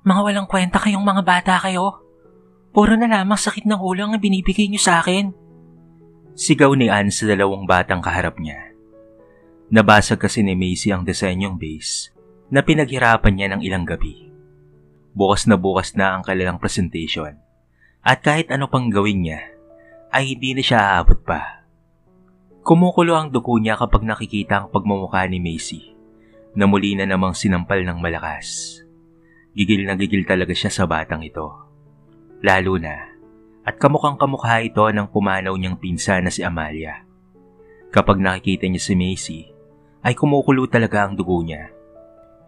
Mga walang kwenta kayong mga bata kayo. Puro na lamang sakit ng ulo ang binibigay niyo sa akin. Sigaw ni Ann sa dalawang batang kaharap niya. Nabasag kasi ni Macy ang disenyong base na pinaghirapan niya ng ilang gabi. Bukas na ang kanilang presentation at kahit ano pang gawin niya ay hindi na siya aabot pa. Kumukulo ang dugo niya kapag nakikita ang pagmumukha ni Macy na muli na namang sinampal ng malakas. Gigil na gigil talaga siya sa batang ito. Lalo na at kamukhang kamukha ito ng pumanaw niyang pinsan na si Amalia. Kapag nakikita niya si Macy ay kumukulo talaga ang dugo niya.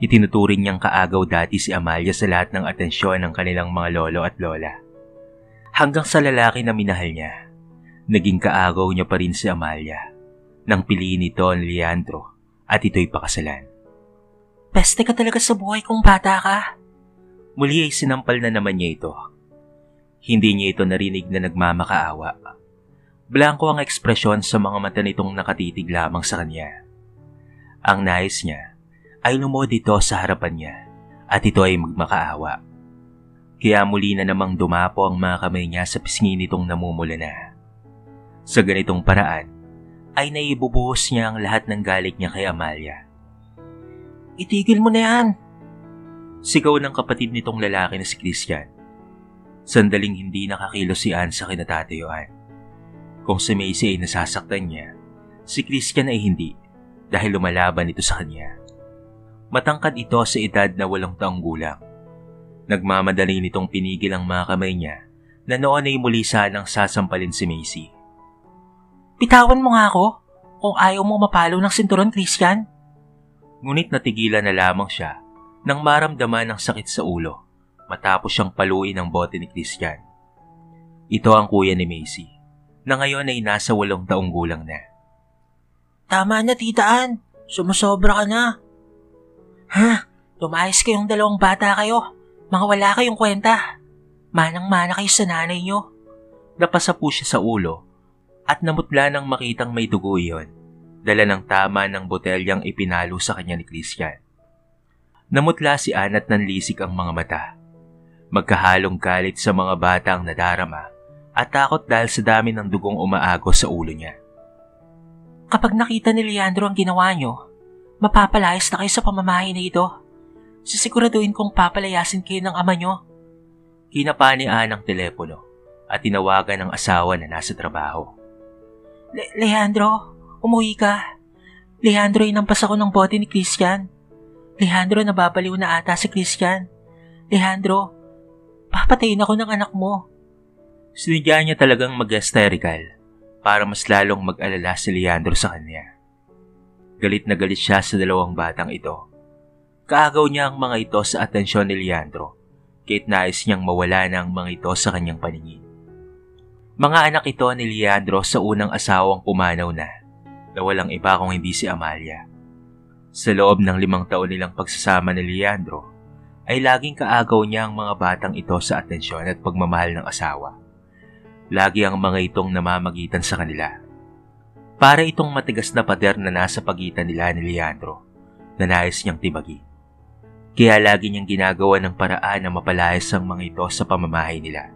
Itinuturing niyang kaagaw dati si Amalia sa lahat ng atensyon ng kanilang mga lolo at lola. Hanggang sa lalaki na minahal niya, naging kaagaw niya pa rin si Amalia nang piliin ito ni Leandro at ito'y pakasalan. Peste ka talaga sa buhay kung bata ka. Muli ay sinampal na naman niya ito. Hindi niya ito narinig na nagmamakaawa. Blanko ang ekspresyon sa mga mata nitong nakatitig lamang sa kanya. Ang nais niya ay lumod ito sa harapan niya at ito ay magmakaawa. Kaya muli na namang dumapo ang mga kamay niya sa pisngi nitong namumula na. Sa ganitong paraan ay naibubuhos niya ang lahat ng galit niya kay Amalia. Itigil mo na yan. Sigaw ng kapatid nitong lalaki na si Christian. Sandaling hindi nakakilos si Ann sa kinatatayuan. Kung si Macy ay nasasaktan niya, si Christian ay hindi dahil lumalaban ito sa kanya. Matangkad ito sa edad na 8 taong gulang. Nagmamadali nitong pinigil ang mga kamay niya na noon ay muli sanang sasampalin si Macy. Bitawan mo nga ako kung ayaw mo mapalo ng sinturon, Christian. Ngunit natigilan na lamang siya nang maramdaman ng sakit sa ulo matapos siyang paluin ng bote ni Christian. Ito ang kuya ni Macy na ngayon ay nasa 8 taong gulang na. Tama na, Tita Ann. Sumusobra ka na. Ha? Lumayas kayong dalawang bata kayo. Mga wala kayong kwenta. Manang-mana kayo sa nanay niyo. Napasa po siya sa ulo at namutla nang makitang may dugo iyon. Dala ng tama ng botelyang ipinalo sa kanya ni Christian. Namutla si Ann at nanlisik ang mga mata. Magkahalong galit sa mga batang nadarama at takot dahil sa dami ng dugong umaagos sa ulo niya. Kapag nakita ni Leandro ang ginawa niyo, mapapalayas na kayo sa pamamahay na ito. Sisiguraduhin kong papalayasin kayo ng ama niyo. Kinapa ni Ann ang telepono at tinawagan ng asawa na nasa trabaho. Leandro, umuwi ka. Leandro, inampas ako ng bote ni Christian. Leandro, nababaliw na ata si Christian. Leandro, papatayin ako ng anak mo. Sinidya niya talagang mag-hysterical para mas lalong mag-alala si Leandro sa kanya. Galit na galit siya sa dalawang batang ito. Kaagaw niya ang mga ito sa atensyon ni Leandro kahit nais niyang mawala na ang mga ito sa kanyang paningin. Mga anak ito ni Leandro sa unang asawang pumanaw na walang iba kung hindi si Amalia. Sa loob ng 5 taon nilang pagsasama ni Leandro, ay laging kaagaw niya ang mga batang ito sa atensyon at pagmamahal ng asawa. Lagi ang mga itong namamagitan sa kanila. Para itong matigas na pader na nasa pagitan nila ni Leandro na nais niyang tibagin. Kaya lagi niyang ginagawa ng paraan na mapalayas ang mga ito sa pamamahay nila.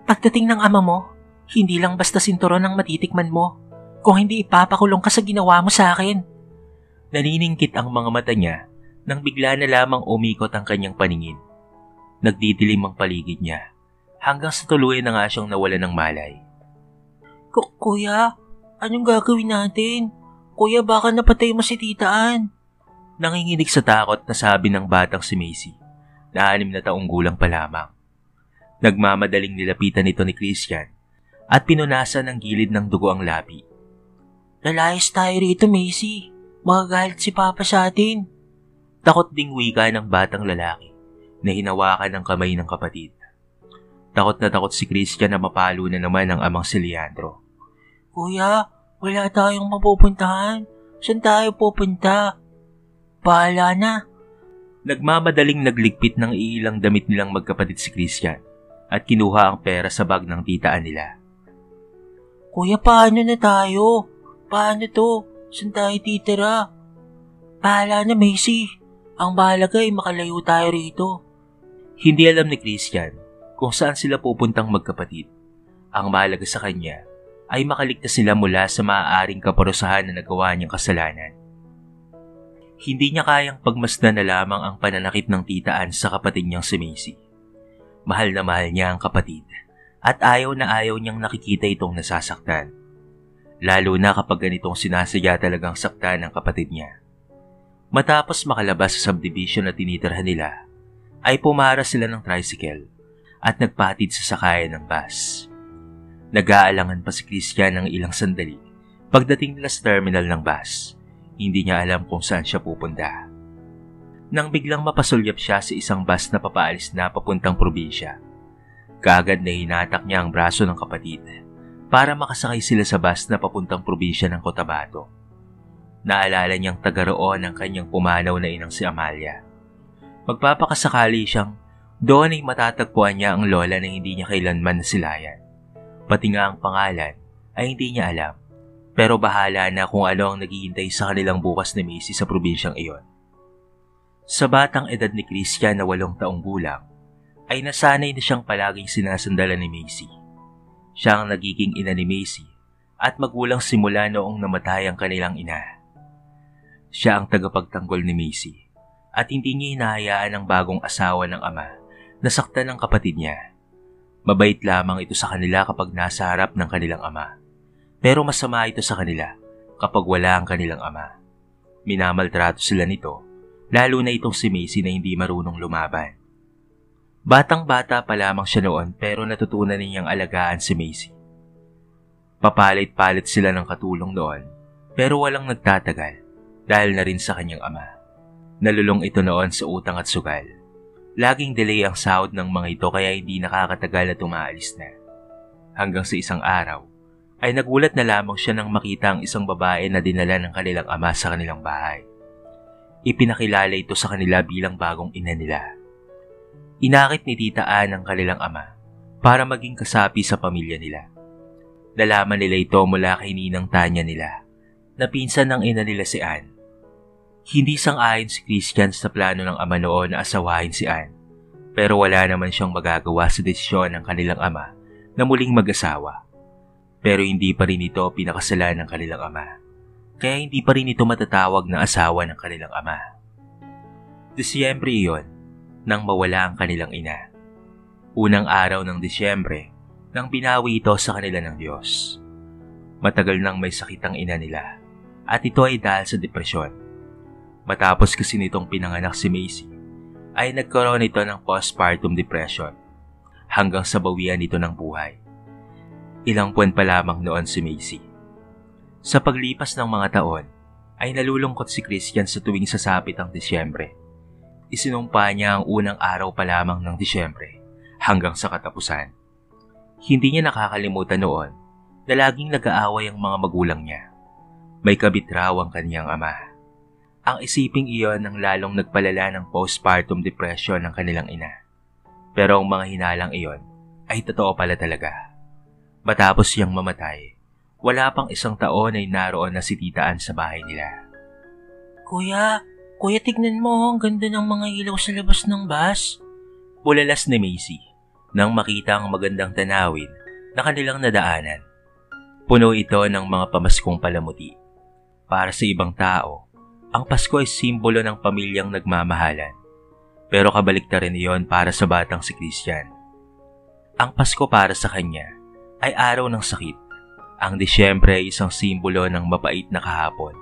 Pagdating ng ama mo, hindi lang basta sinturon ang matitikman mo, kung hindi ipapakulong ka sa ginawa mo sa akin. Naniningkit ang mga mata niya nang bigla na lamang umikot ang kanyang paningin. Nagdidilim ang paligid niya hanggang sa tuluyan na nga siyang nawalan ng malay. Kuya, anong gagawin natin? Kuya, baka napatay mo si Tita Ann. Nanginginig sa takot na sabi ng batang si Macy na 6 na taong gulang pa lamang. Nagmamadaling nilapitan ito ni Christian at pinunasan ng gilid ng dugo ang labi. Lalayas tayo rito, Macy. Magagalit si Papa sa atin. Takot ding wika ng batang lalaki na hinawakan ng kamay ng kapatid. Takot na takot si Christian na mapalo na naman ang amang si Leandro. Kuya, wala tayong mapupuntahan. Saan tayo pupunta? Bahala na. Nagmamadaling nagligpit ng ilang damit nilang magkapatid si Christian at kinuha ang pera sa bag ng titaan nila. Kuya, paano na tayo? Paano to? Saan tayo titira? Bahala na, Macy. Ang mahalaga ay makalayo tayo rito. Hindi alam ni Christian kung saan sila pupuntang magkapatid. Ang mahalaga sa kanya ay makaligtas sila mula sa maaaring kaparusahan na nagawa niyang kasalanan. Hindi niya kayang pagmasdan na lamang ang pananakit ng tita Ann sa kapatid niyang si Macy. Mahal na mahal niya ang kapatid at ayaw na ayaw niyang nakikita itong nasasaktan. Lalo na kapag ganitong sinasadya talagang saktan ng kapatid niya. Matapos makalabas sa subdivision na tinitirhan nila, ay pumara sila ng tricycle at nagpatid sa sakayan ng bus. Nag-aalangan pa si Christian ng ilang sandali. Pagdating nila sa terminal ng bus, hindi niya alam kung saan siya pupunta. Nang biglang mapasulyap siya sa isang bus na papaalis na papuntang probinsya, kaagad na hinatak niya ang braso ng kapatid para makasakay sila sa bus na papuntang probinsya ng Cotabato. Naalala niyang taga roon ang kanyang pumanaw na inang si Amalia. Magpapakasakali siyang doon ay matatagpuan niya ang lola na hindi niya kailanman nasilayan. Pati nga ang pangalan ay hindi niya alam. Pero bahala na kung ano ang naghihintay sa kanilang bukas ni Macy sa probinsyang iyon. Sa batang edad ni Christian na 8 taong gulang, ay nasanay na siyang palaging sinasandalan ni Macy. Siya ang nagiging ina ni Macy at magulang simula noong namatay ang kanilang ina. Siya ang tagapagtanggol ni Macy at hindi niya hinahayaan ang bagong asawa ng ama na saktan ng kapatid niya. Mabait lamang ito sa kanila kapag nasa harap ng kanilang ama. Pero masama ito sa kanila kapag wala ang kanilang ama. Minamaltrato sila nito, lalo na itong si Macy na hindi marunong lumaban. Batang-bata pa lamang siya noon pero natutunan niyang alagaan si Macy. Papalit-palit sila ng katulong noon pero walang nagtatagal dahil na rin sa kanyang ama. Nalulong ito noon sa utang at sugal. Laging delay ang sahod ng mga ito kaya hindi nakakatagal at umaalis na. Hanggang sa isang araw, ay nagulat na lamang siya nang makita ang isang babae na dinala ng kanilang ama sa kanilang bahay. Ipinakilala ito sa kanila bilang bagong ina nila. Inakit ni Tita Ann ang kanilang ama para maging kasapi sa pamilya nila. Nalaman nila ito mula kay Ninang Tanya nila, na pinsan ng ina nila si Ann. Hindi sang-ayon si Christian sa plano ng ama noon na asawahin si Ann, pero wala naman siyang magagawa sa desisyon ng kanilang ama na muling mag-asawa. Pero hindi pa rin ito pinakasalan ng kanilang ama, kaya hindi pa rin ito matatawag na asawa ng kanilang ama. Disyembre iyon, nang mawala ang kanilang ina. Unang araw ng Disyembre, nang binawi ito sa kanila ng Diyos. Matagal nang may sakit ang ina nila, at ito ay dahil sa depresyon. Matapos kasi nitong pinanganak si Macy, ay nagkaroon ito ng postpartum depression, hanggang sa bawian ito ng buhay. Ilang buwan pa lamang noon si Macy. Sa paglipas ng mga taon, ay nalulungkot si Christian sa tuwing sasapit ang Disyembre. Isinumpa niya ang unang araw pa lamang ng Disyembre hanggang sa katapusan. Hindi niya nakakalimutan noon na laging nag-aaway ang mga magulang niya. May kabit raw ang kanyang ama. Ang isiping iyon ang lalong nagpalala ng postpartum depression ng kanilang ina. Pero ang mga hinalang iyon ay totoo pala talaga. Matapos siyang mamatay, wala pang isang taon ay naroon na si Tita Ann sa bahay nila. Kuya, tignan mo, ang ganda ng mga ilaw sa labas ng bus. Bulalas ni Macy nang makita ang magandang tanawin na kanilang nadaanan. Puno ito ng mga pamaskong palamuti. Para sa ibang tao, ang Pasko ay simbolo ng pamilyang nagmamahalan. Pero kabaliktaran iyon para sa batang si Christian. Ang Pasko para sa kanya ay araw ng sakit. Ang Disyembre ay isang simbolo ng mapait na kahapon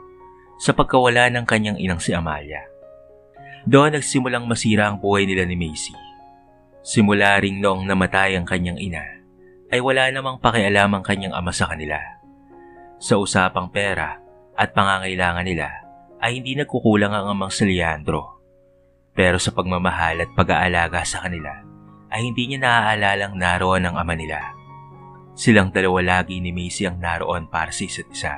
sa pagkawala ng kanyang inang si Amalia. Doon nagsimulang masira ang buhay nila ni Macy. Simula ring noong namatay ang kanyang ina, ay wala namang pakialam ang kanyang ama sa kanila. Sa usapang pera at pangangailangan nila, ay hindi nagkukulang ang amang si Leandro. Pero sa pagmamahal at pag-aalaga sa kanila, ay hindi niya naaalalang naroon ang ama nila. Silang dalawa lagi ni Macy ang naroon para sa isa't isa.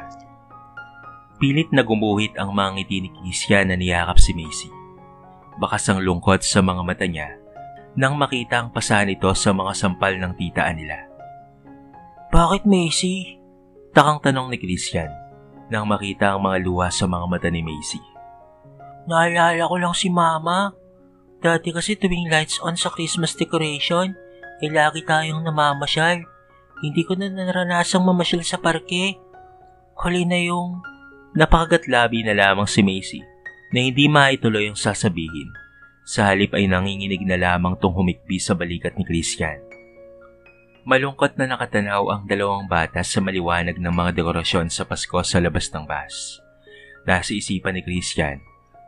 Pilit na gumuhit ang mga ngiti ni Christian na niyakap si Macy. Bakas ang lungkot sa mga mata niya nang makita ang pasa nito sa mga sampal ng Tita Ann nila. Bakit, Macy? Takang tanong ni Christian nang makita ang mga luha sa mga mata ni Macy. Naalala ko lang si Mama. Dati kasi tuwing lights on sa Christmas decoration, lagi tayong namamasyal. Hindi ko na naranasang mamasyal sa parke. Huli na yung... Napakagatlabi na lamang si Macy na hindi maituloy ang sasabihin. Sa halip ay nanginginig na lamang tong humikbi sa balikat ni Christian. Malungkot na nakatanaw ang dalawang bata sa maliwanag ng mga dekorasyon sa Pasko sa labas ng bus. Nasa isipan ni Christian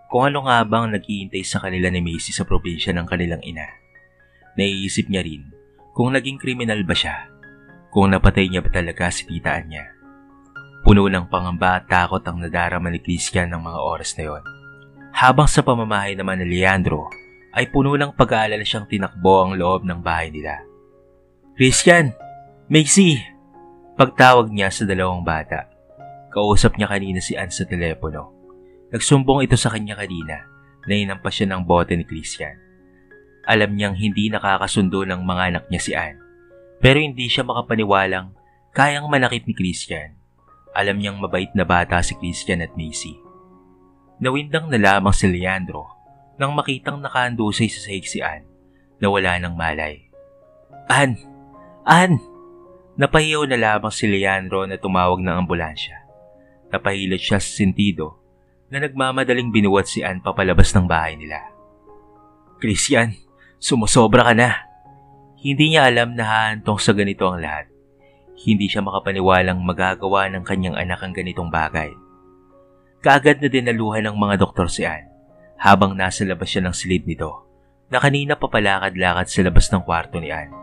kung ano nga bang naghihintay sa kanila ni Macy sa probinsya ng kanilang ina. Naiisip niya rin kung naging kriminal ba siya, kung napatay niya ba talaga si titaan niya. Puno ng pangamba at takot ang nadarama ni Christian ng mga oras na yon. Habang sa pamamahay naman ni Leandro ay puno ng pag-aalala siyang tinakbo ang loob ng bahay nila. Christian! Macy! Pagtawag niya sa dalawang bata. Kausap niya kanina si Ann sa telepono. Nagsumbong ito sa kanya kanina na inampas siya ng bote ni Christian. Alam niyang hindi nakakasundo ng mga anak niya si Ann, pero hindi siya makapaniwalang kayang manakit ni Christian. Alam niyang mabait na bata si Christian at Macy. Nawindang na lamang si Leandro nang makitang nakahandusay sa sahig si Ann na wala ng malay. Ann! Ann! Napahiyaw na lamang si Leandro na tumawag ng ambulansya. Napahilot siya sa sentido na nagmamadaling binuwat si Ann papalabas ng bahay nila. Christian, sumusobra ka na. Hindi niya alam na hahantong sa ganito ang lahat. Hindi siya makapaniwalang magagawa ng kanyang anak ang ganitong bagay. Kaagad na dinaluhan ng mga doktor si Ann habang nasa labas siya ng silid nito na kanina papalakad-lakad sa labas ng kwarto ni Ann.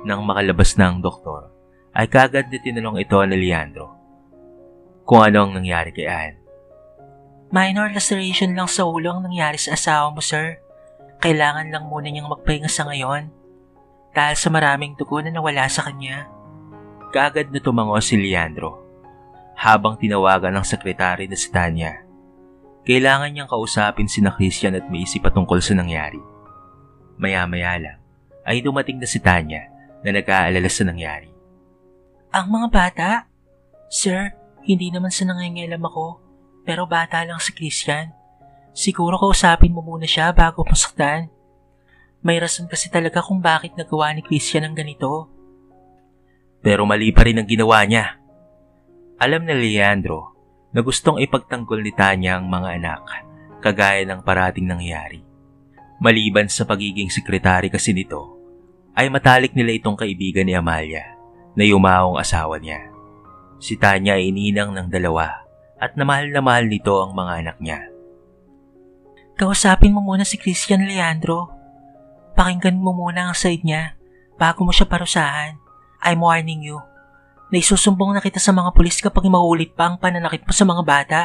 Nang makalabas na ang doktor, ay kaagad na tinanong ito ni Leandro kung ano ang nangyari kay Ann. Minor laceration lang sa ulo ang nangyari sa asawa mo, sir. Kailangan lang muna niyang magpahinga sa ngayon dahil sa maraming dugo na nawala sa kanya. Kaagad na tumango si Leandro habang tinawagan ng sekretary na si Tanya. Kailangan niyang kausapin sina Christian at Macy patungkol sa nangyari. Maya-maya lang ay dumating na si Tanya na nag-aalala sa nangyari. Ang mga bata? Sir, hindi naman sa nangingialam ako, pero bata lang si Christian. Siguro kausapin mo muna siya bago masaktan. May rason kasi talaga kung bakit nagawa ni Christian ang ganito. Pero mali pa rin ang ginawa niya. Alam na Leandro na gustong ipagtanggol ni Tanya ang mga anak, kagaya ng parating nangyari. Maliban sa pagiging sekretary kasi nito, ay matalik nila itong kaibigan ni Amalia na yumaong asawa niya. Si Tanya ay ininang ng dalawa at na mahal nito ang mga anak niya. Kausapin mo muna si Christian, Leandro. Pakinggan mo muna ang side niya bago mo siya parusahan. I'm warning you na isusumbong na kita sa mga pulis kapag maulit pa ang pananakit mo sa mga bata.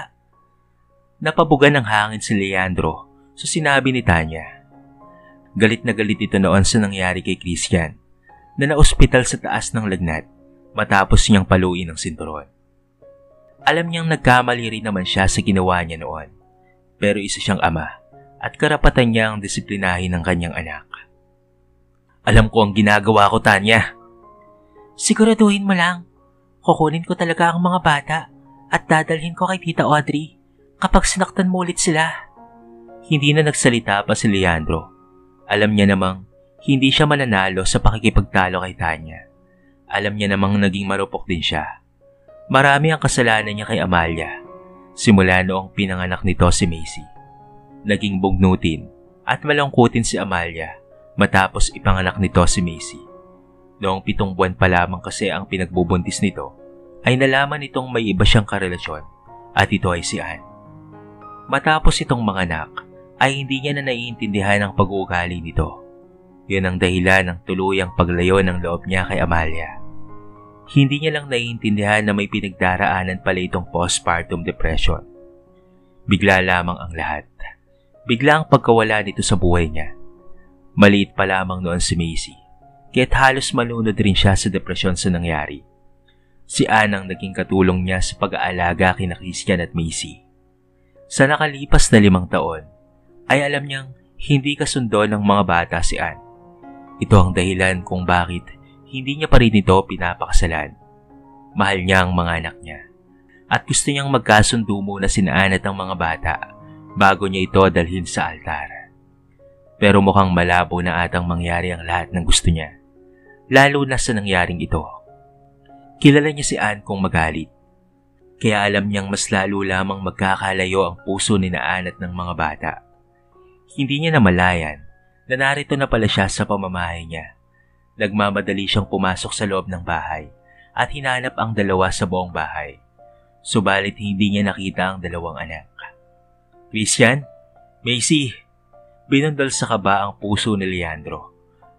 Napabugan ng hangin si Leandro sa sinabi ni Tanya. Galit na galit ito noon sa nangyari kay Christian na naospital sa taas ng lagnat matapos niyang paluin ang sinturon. Alam niyang nagkamali rin naman siya sa ginawa niya noon, pero isa siyang ama at karapatan niyang disiplinahin ang kanyang anak. Alam ko ang ginagawa ko, Tanya. Siguraduhin mo lang. Kukunin ko talaga ang mga bata at dadalhin ko kay Tita Audrey kapag sinaktan mo ulit sila. Hindi na nagsalita pa si Leandro. Alam niya namang hindi siya mananalo sa pakikipagtalo kay Tanya. Alam niya namang naging marupok din siya. Marami ang kasalanan niya kay Amalia. Simula noong pinanganak nito si Macy. Naging bugnutin at malungkutin si Amalia matapos ipanganak nito si Macy. Noong 7 buwan pa lamang kasi ang pinagbubuntis nito, ay nalaman nitong may iba siyang karelasyon at ito ay si Ann. Matapos itong manganak, ay hindi niya na naiintindihan ang pag-uugali nito. Yun ang dahilan ng tuluyang paglayo ng loob niya kay Amalia. Hindi niya lang naiintindihan na may pinagdaraanan pala itong postpartum depression. Bigla lamang ang lahat. Bigla ang pagkawala nito sa buhay niya. Maliit pa lamang noon si Macy. Kaya't halos malunod rin siya sa depresyon sa nangyari. Si Ann ang naging katulong niya sa pag-aalaga kina Christian at Macy. Sa nakalipas na 5 taon, ay alam niyang hindi kasundo ng mga bata si Ann. Ito ang dahilan kung bakit hindi niya pa rin ito pinapakasalan. Mahal niya ang mga anak niya. At gusto niyang magkasundo muna sina Ann at ang mga bata bago niya ito dalhin sa altar. Pero mukhang malabo na atang mangyari ang lahat ng gusto niya, lalo na sa nangyaring ito. Kilala niya si Anne kung magalit, kaya alam niyang mas lalo lamang magkakalayo ang puso ni Anne at ng mga bata. Hindi niya namalayan na narito na pala siya sa pamamahay niya. Nagmamadali siyang pumasok sa loob ng bahay at hinanap ang dalawa sa buong bahay. Subalit hindi niya nakita ang dalawang anak. Christian, Macy, binundol sa kaba ang puso ni Leandro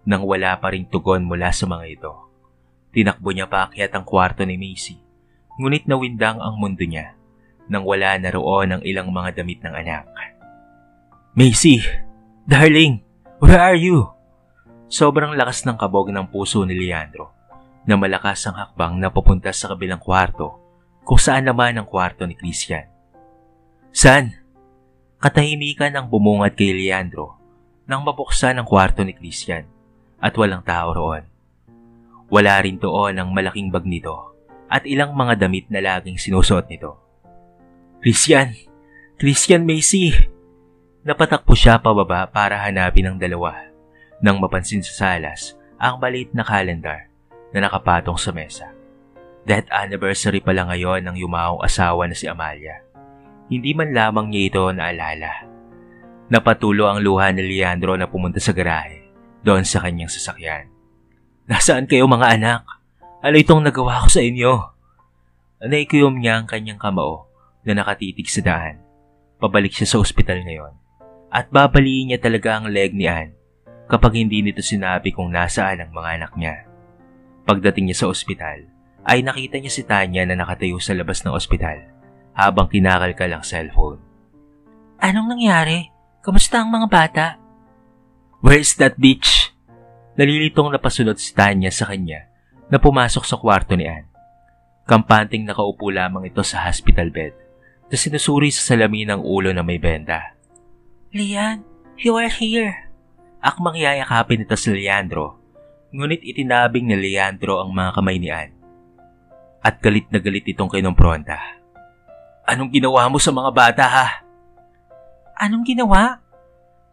nang wala pa ring tugon mula sa mga ito. Tinakbo niya paakyat ang kwarto ni Macy, ngunit nawindang ang mundo niya nang wala na roon ang ilang mga damit ng anak. Macy, darling, where are you? Sobrang lakas ng kabog ng puso ni Leandro na malakas ang hakbang na papunta sa kabilang kwarto kung saan naman ang kwarto ni Christian. San? Katahimikan ang bumungad kay Leandro nang mabuksan ang kwarto ni Christian at walang tao roon. Wala rin doon ang malaking bag nito at ilang mga damit na laging sinusuot nito. Christian Macy! Napatakbo siya pababa para hanapin ang dalawa nang mapansin sa salas ang maliit na kalendar na nakapatong sa mesa. Death anniversary pala ngayon ng yumaong asawa na si Amalia. Hindi man lamang niya ito naalala. Napatulo ang luha ni Leandro na pumunta sa garahe doon sa kanyang sasakyan. Nasaan kayo mga anak? Ano itong nagawa ko sa inyo? Naikuyom niya ang kanyang kamao na nakatitig sa daan. Pabalik siya sa ospital ngayon at babaliin niya talaga ang leg ni Anne kapag hindi nito sinabi kung nasaan ang mga anak niya. Pagdating niya sa ospital ay nakita niya si Tanya na nakatayo sa labas ng ospital habang kinakalkal ang cellphone. Anong nangyari? Kamusta ang mga bata? Where's that bitch? Nalilitong napasunod si Tanya sa kanya na pumasok sa kwarto ni Anne. Kampanting nakaupo lamang ito sa hospital bed na sinusuri sa salamin ng ulo na may benda. Lian, you are here. Akmang yayakapin ito si Leandro, ngunit itinabing ni Leandro ang mga kamay ni Anne. At galit na galit itong kinumpronta. Anong ginawa mo sa mga bata ha? Anong ginawa?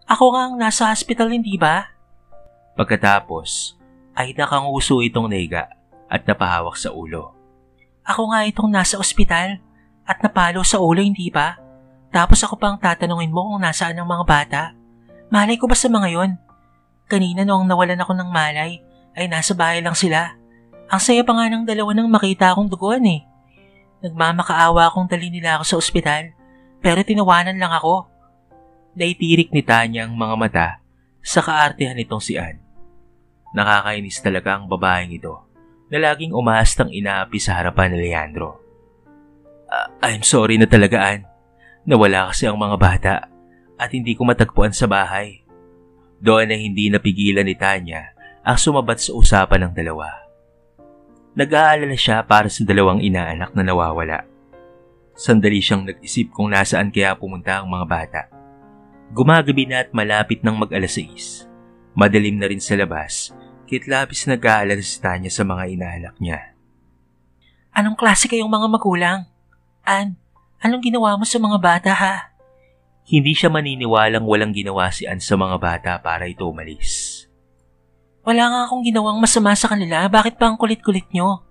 Ako nga ang nasa hospital, hindi ba? Pagkatapos ay nakanguso itong naiga at napahawak sa ulo. Ako nga itong nasa ospital at napalo sa ulo, hindi ba? Tapos ako pang tatanungin mo kung nasaan ang mga bata. Malay ko ba sa mga yon? Kanina noong nawalan ako ng malay ay nasa bahay lang sila. Ang saya pa nga ng dalawa nang makita akong duguan eh. Nagmamakaawa akong dali nila ako sa ospital pero tinawanan lang ako. Naitirik ni Tanya ang mga mata sa kaartehan nitong si Anne. Nakakainis talaga ang babaeng ito na laging umahastang inaapi sa harapan ni Leandro. I'm sorry na talaga, Anne. Nawala kasi ang mga bata at hindi ko matagpuan sa bahay. Doon na hindi napigilan ni Tanya ang sumabat sa usapan ng dalawa. Nag-aalala siya para sa dalawang inaanak na nawawala. Sandali siyang nag-isip kung nasaan kaya pumunta ang mga bata. Gumagabi na at malapit ng mag-alas 6. Madilim na rin sa labas, kit labis nag-aalala si Tanya sa mga inaanak niya. Anong klase kayong mga magulang? Ann, anong ginawa mo sa mga bata ha? Hindi siya maniniwalang walang ginawa si Ann sa mga bata para ito umalis. Wala nga akong ginawang masama sa kanila, bakit pa ang kulit-kulit nyo?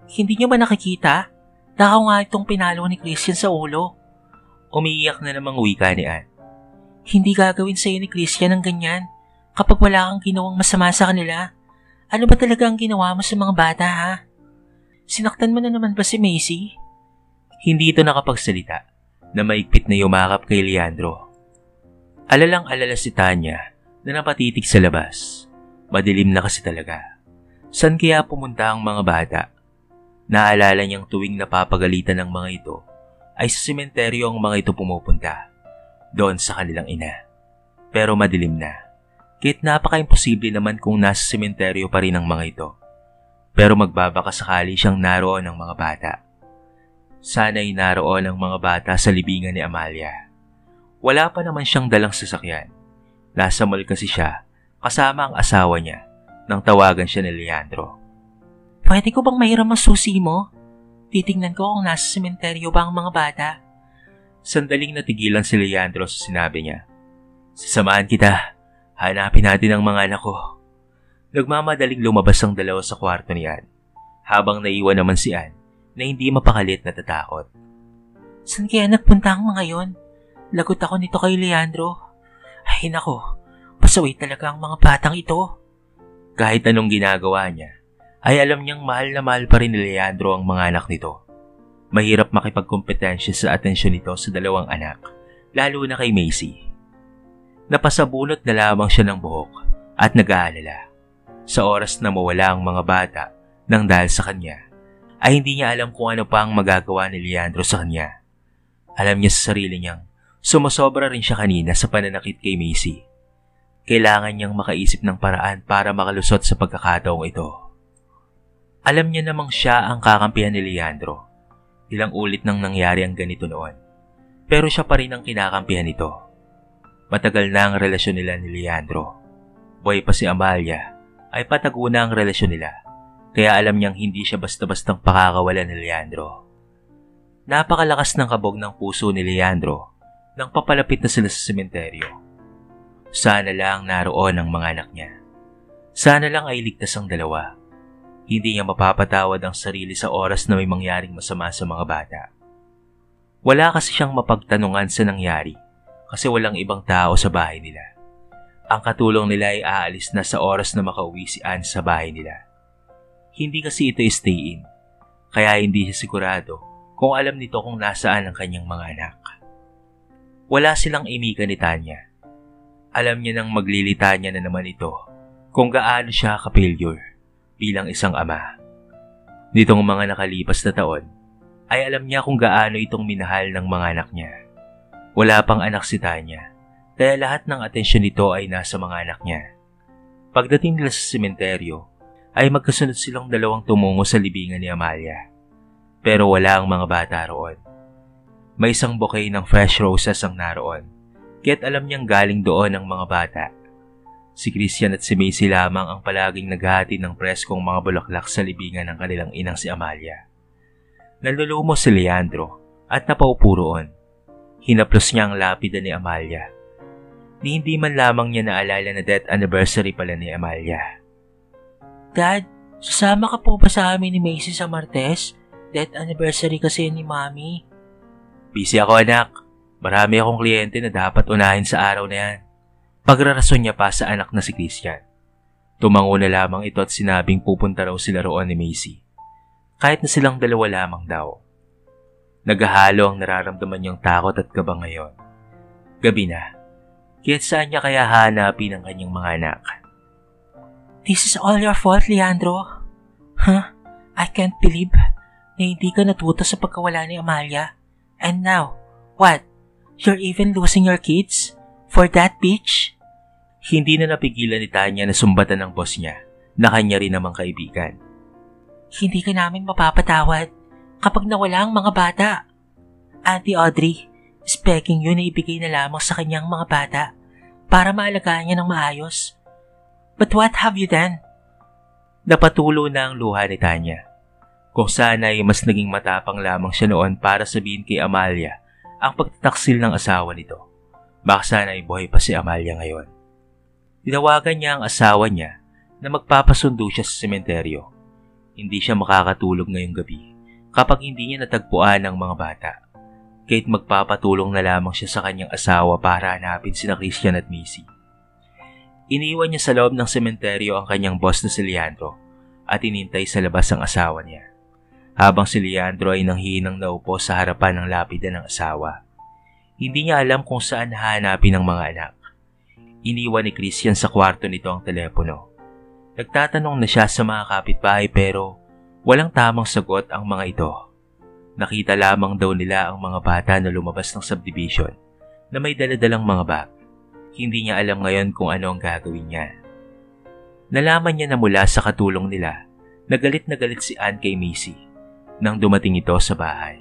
Hindi nyo ba nakikita? Nakaw nga itong pinalo ni Christian sa ulo. Umiiyak na namang wika ni Ann. Hindi gagawin sa'yo ni Christian ang ganyan kapag wala kang ginawang masama sa kanila. Ano ba talaga ang ginawa mo sa mga bata ha? Sinaktan mo na naman ba si Macy? Hindi ito nakapagsalita na maigpit na yumakap kay Leandro. Alalang-alala si Tanya na napatitig sa labas. Madilim na kasi talaga. San kaya pumunta ang mga bata? Naalala niyang tuwing napapagalitan ng mga ito ay sa sementeryo ang mga ito pumupunta. Doon sa kanilang ina. Pero madilim na. Kahit napaka-imposible naman kung nasa sementeryo pa rin ang mga ito. Pero magbabaka sakali siyang naroon ng mga bata. Sana'y naroon ang mga bata sa libingan ni Amalia. Wala pa naman siyang dalang sasakyan. Nasa mall kasi siya kasama ang asawa niya nang tawagan siya ni Leandro. Pwede ko bang mahiram ang susi mo? Titingnan ko kung nasa sementeryo ba ang mga bata. Sandaling natigilan si Leandro sa sinabi niya. Sasamahan kita. Hanapin natin ang mga anak ko. Nagmamadaling lumabas ang dalawa sa kwarto ni Ann, habang naiwan naman si Ann na hindi mapakalit na tatakot. Saan kaya nagpunta ang mga yon? Lagot ako nito kay Leandro. Ay nako, pasaway talaga ang mga batang ito. Kahit anong ginagawa niya, ay alam niyang mahal na mahal pa rin ni Leandro ang mga anak nito. Mahirap makipagkompetensya sa atensyon nito sa dalawang anak, lalo na kay Macy. Napasabunot na lamang siya ng buhok at nag-aalala. Sa oras na mawala ang mga bata nang dahil sa kanya, ay hindi niya alam kung ano pa ang magagawa ni Leandro sa kanya. Alam niya sa sarili niyang sumasobra rin siya kanina sa pananakit kay Macy. Kailangan niyang makaisip ng paraan para makalusot sa pagkakataong ito. Alam niya namang siya ang kakampihan ni Leandro. Ilang ulit nang nangyari ang ganito noon. Pero siya pa rin ang kinakampihan nito. Matagal na ang relasyon nila ni Leandro. Buhay pa si Amalia, ay patago na ang relasyon nila. Kaya alam niyang hindi siya basta-bastang pakakawalan ni Leandro. Napakalakas ng kabog ng puso ni Leandro nang papalapit na sila sa sementeryo. Sana lang naroon ang mga anak niya. Sana lang ay ligtas ang dalawa. Hindi niya mapapatawad ang sarili sa oras na may mangyaring masama sa mga bata. Wala kasi siyang mapagtanungan sa nangyari kasi walang ibang tao sa bahay nila. Ang katulong nila ay aalis na sa oras na makauwi si Ann sa bahay nila. Hindi kasi ito stay-in, kaya hindi siya sigurado kung alam nito kung nasaan ang kanyang mga anak. Wala silang imika ni Tanya. Alam niya nang maglilitanya na naman ito kung gaano siya ka-failure bilang isang ama. Nitong mga nakalipas na taon, ay alam niya kung gaano itong minahal ng mga anak niya. Wala pang anak si Tanya, kaya lahat ng atensyon nito ay nasa mga anak niya. Pagdating nila sa sementeryo, ay magkasunod silang dalawang tumungo sa libingan ni Amalia. Pero wala ang mga bata roon. May isang bouquet ng fresh roses ang naroon, kaya't alam niyang galing doon ang mga bata. Si Christian at si Macy lamang ang palaging naghahati ng preskong mga bulaklak sa libingan ng kanilang inang si Amalia. Nalulumos si Leandro at napaupo roon. Hinaplos niya ang lapida ni Amalia. Ni hindi man lamang niya naalala na death anniversary pala ni Amalia. Dad, sasama ka po ba sa amin ni Macy sa Martes? Death anniversary kasi ni Mami. Busy ako anak. Marami akong kliyente na dapat unahin sa araw na yan. Pagrarason niya pa sa anak na si Christian. Tumango na lamang ito at sinabing pupunta raw sila roon ni Macy. Kahit na silang dalawa lamang daw. Naghahalo ang nararamdaman niyang takot at kaba ngayon. Gabi na. Kaya't saan niya kaya hanapin ang kanyang mga anak? This is all your fault, Leandro. Huh? I can't believe na hindi ka natuto sa pagkawala ni Amalia. And now, what? You're even losing your kids? For that bitch? Hindi na napigilan ni Tanya na sumbatan ng boss niya na kanya rin namang kaibigan. Hindi ka namin mapapatawad kapag nawala ang mga bata. Auntie Audrey is begging you na ibigay na lamang sa kanyang mga bata para maalagaan niya ng maayos. But what have you done? Napatulo na ang luha ni Tanya. Kung sana ay mas naging matapang lamang siya noon para sabihin kay Amalia ang pagtataksil ng asawa nito. Baka sana ay buhay pa si Amalia ngayon. Tinawagan niya ang asawa niya na magpapasundo siya sa sementeryo. Hindi siya makakatulog ngayong gabi kapag hindi niya natagpuan ang mga bata. Kahit magpapatulong na lamang siya sa kanyang asawa para hanapin sina Christian at Macy. Iniwan niya sa loob ng sementeryo ang kanyang boss na si Leandro at inintay sa labas ang asawa niya. Habang si Leandro ay nanghihinang naupo sa harapan ng lapida ng asawa. Hindi niya alam kung saan hahanapin ang mga anak. Iniwan ni Christian sa kwarto nito ang telepono. Nagtatanong na siya sa mga kapitbahay pero walang tamang sagot ang mga ito. Nakita lamang daw nila ang mga bata na lumabas ng subdivision na may daladalang mga bag. Hindi niya alam ngayon kung ano ang gagawin niya. Nalaman niya na mula sa katulong nila na galit si Ann kay Macy nang dumating ito sa bahay.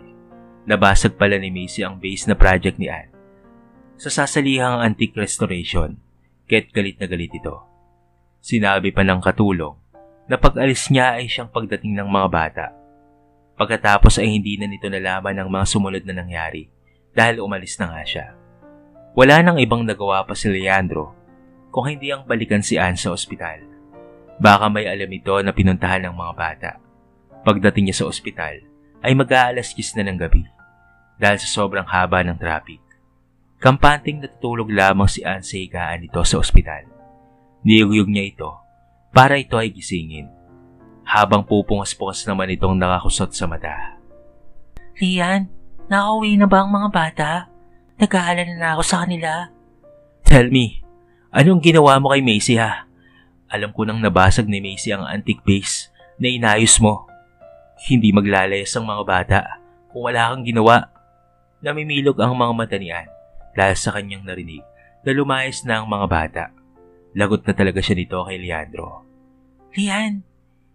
Nabasag pala ni Macy ang base na project ni Ann sa sasalihang antique restoration, kaya't galit na galit ito. Sinabi pa ng katulong na pag-alis niya ay siyang pagdating ng mga bata. Pagkatapos ay hindi na nito nalaman ang mga sumunod na nangyari dahil umalis na nga siya. Wala nang ibang nagawa pa si Leandro kung hindi ang balikan si Anne sa ospital. Baka may alam ito na pinuntahan ng mga bata. Pagdating niya sa ospital, ay mag-aalas 10 na ng gabi dahil sa sobrang haba ng traffic. Kampanting natutulog lamang si Anne sa higaan nito sa ospital. Niyugyug niya ito para ito ay gisingin, habang pupungas-pungas naman itong nakakusot sa mata. Lian, nakauwi na ba ang mga bata? Nag-aalala na ako sa kanila. Tell me, anong ginawa mo kay Macy ha? Alam ko nang nabasag ni Macy ang antique vase na inayos mo. Hindi maglalayas ang mga bata kung wala kang ginawa. Namimilog ang mga mata ni Anne dahil sa kanyang narinig na lumayas na ang mga bata. Lagot na talaga siya nito kay Leandro. Lian,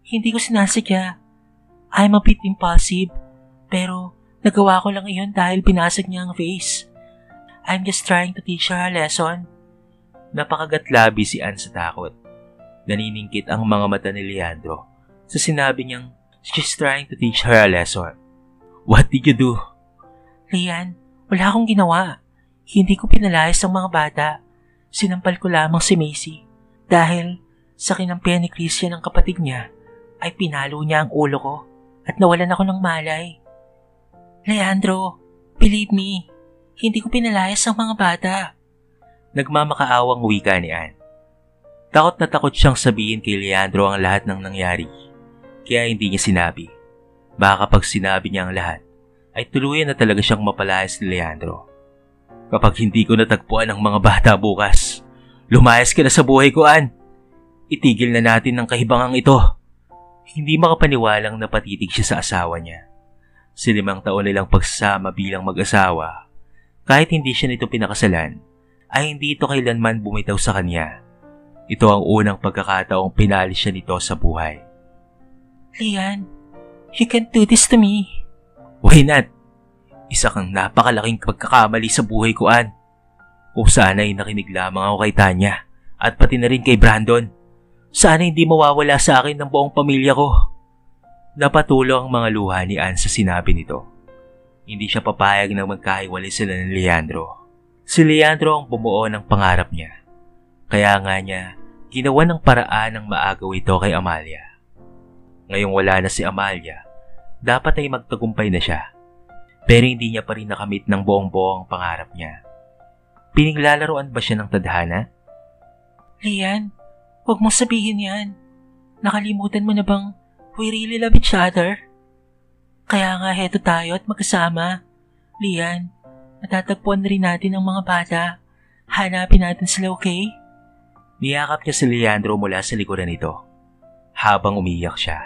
hindi ko sinasadya. I'm a bit impulsive, pero nagawa ko lang iyon dahil binasag niya ang vase. I'm just trying to teach her a lesson. Napakagatlabi si Anne sa takot. Naniningkit ang mga mata ni Leandro sa sinabi niyang she's trying to teach her a lesson. What did you do? Lian, wala akong ginawa. Hindi ko pinalayas ang mga bata. Sinampal ko lamang si Macy dahil sa kinampihan ni Christian ang kapatid niya ay pinalo niya ang ulo ko at nawalan ako ng malay. Leandro, believe me, hindi ko pinalayas ang mga bata. Nagmamakaawang wika ni Anne. Takot na takot siyang sabihin kay Leandro ang lahat ng nangyari, kaya hindi niya sinabi. Baka kapag sinabi niya ang lahat, ay tuluyan na talaga siyang mapalayas ni Leandro. Kapag hindi ko natagpuan ang mga bata bukas, lumayas ka na sa buhay ko, Anne. Itigil na natin ang kahibangang ito. Hindi makapaniwalang napatitig siya sa asawa niya. Sa 5 taon nilang pagsasama bilang mag-asawa, kahit hindi siya nito pinakasalan, ay hindi ito kailanman bumitaw sa kanya. Ito ang unang pagkakataong pinalis siya nito sa buhay. Lian, you can't do this to me. Why not? Isa kang napakalaking pagkakamali sa buhay ko, Anne. Kung sana ay nakinig lamang ako kay Tanya at pati na rin kay Brandon, sana hindi mawawala sa akin ng buong pamilya ko. Napatulo ang mga luha ni Anne sa sinabi nito. Hindi siya papayag na magkahiwalay sila ni Leandro. Si Leandro ang bumuo ng pangarap niya. Kaya nga niya, ginawa ng paraan ng maagaw ito kay Amalia. Ngayong wala na si Amalia, dapat ay magtagumpay na siya. Pero hindi niya pa rin nakamit ng buong-buo ang pangarap niya. Piniglalaroan ba siya ng tadhana? Lian, huwag mong sabihin yan. Nakalimutan mo na bang we really love each other? Kaya nga heto tayo at magkasama. Lian, matatagpuan na rin natin ang mga bata. Hanapin natin sila, okay? Niyakap niya si Leandro mula sa likuran nito, habang umiyak siya.